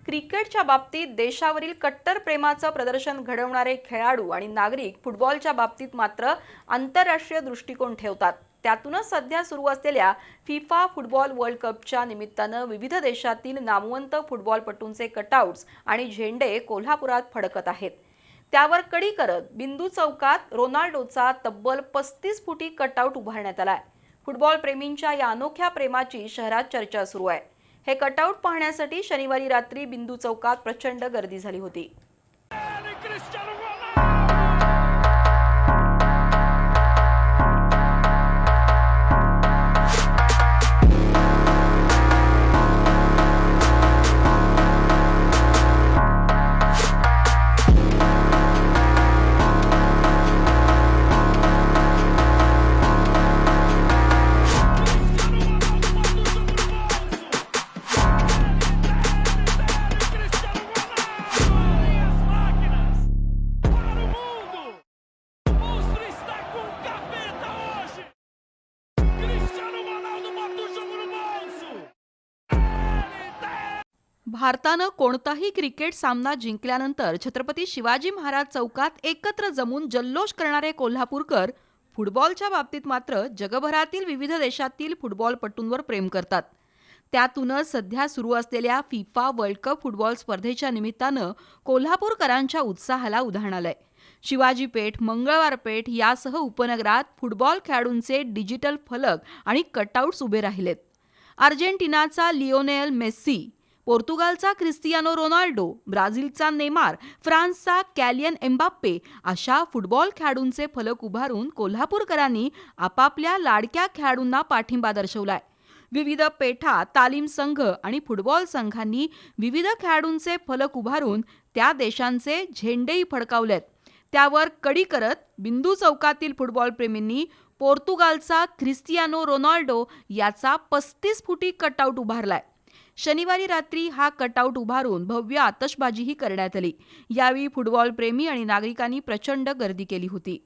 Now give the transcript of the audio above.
क्रिकेटच्या बाबतीत देशावरील कट्टर प्रेमाचं प्रदर्शन घडवणारे खेळाडू आणि नागरिक फुटबॉलच्या बाबतीत मात्र आंतरराष्ट्रीय दृष्टिकोन ठेवतात। त्यातूनच सध्या सुरू असलेल्या फिफा फुटबॉल वर्ल्ड कपच्या निमित्तानं विविध देशातील नामवंत फुटबॉलपटूंचे कटआउट्स आणि झेंडे कोल्हापुरात फडकत आहेत। त्यावर कडी करत बिंदू चौकात रोनाल्डोचा तब्बल 35 फुटी कटआउट उभारण्यात आलाय। फुटबॉल प्रेमींच्या या अनोख्या प्रेमाची शहरात चर्चा सुरू आहे। हे कटआउट पाहण्यासाठी शनिवारी रात्री बिंदू चौकात प्रचंड गर्दी झाली होती। भारतानं कोणताही क्रिकेट सामना जिंकल्यानंतर छत्रपती शिवाजी महाराज चौकात एकत्र जमून जल्लोष करणारे कोल्हापूरकर फुटबॉलच्या बाबतीत मात्र जगभरातील विविध देशातील फुटबॉलपटूंवर प्रेम करतात। त्यातूनच सध्या सुरू असलेल्या फिफा वर्ल्ड कप फुटबॉल स्पर्धेच्या निमित्तानं कोल्हापूरकरांच्या उत्साहाला उधाण आलंय। शिवाजी पेठ, मंगळवार पेठ यासह उपनगरात फुटबॉल खेळाडूंचे डिजिटल फलक आणि कटआउट्स उभे राहिलेत। अर्जेंटिनाचा लिओनेल मेस्सी, पोर्तुगालचा क्रिस्टियानो रोनाल्डो, ब्राझीलचा नेमार, फ्रान्सचा कॅलियन एम्बाप्पे अशा फुटबॉल खेळाडूंचे फलक उभारून कोल्हापूरकरांनी आपापल्या लाडक्या खेळाडूंना पाठिंबा दर्शवलाय। विविध पेठा, तालीम संघ आणि फुटबॉल संघांनी विविध खेळाडूंचे फलक उभारून त्या देशांचे झेंडेही फडकावलेत। त्यावर कडी करत बिंदू चौकातील फुटबॉल प्रेमींनी पोर्तुगालचा क्रिस्टियानो रोनाल्डो याचा 35 फुटी कटआउट उभारलाय। शनिवारी रात्री हा कटआउट उभारून भव्य आतषबाजीही करण्यात आली। यावेळी फुटबॉल प्रेमी आणि नागरिकांनी प्रचंड गर्दी केली होती।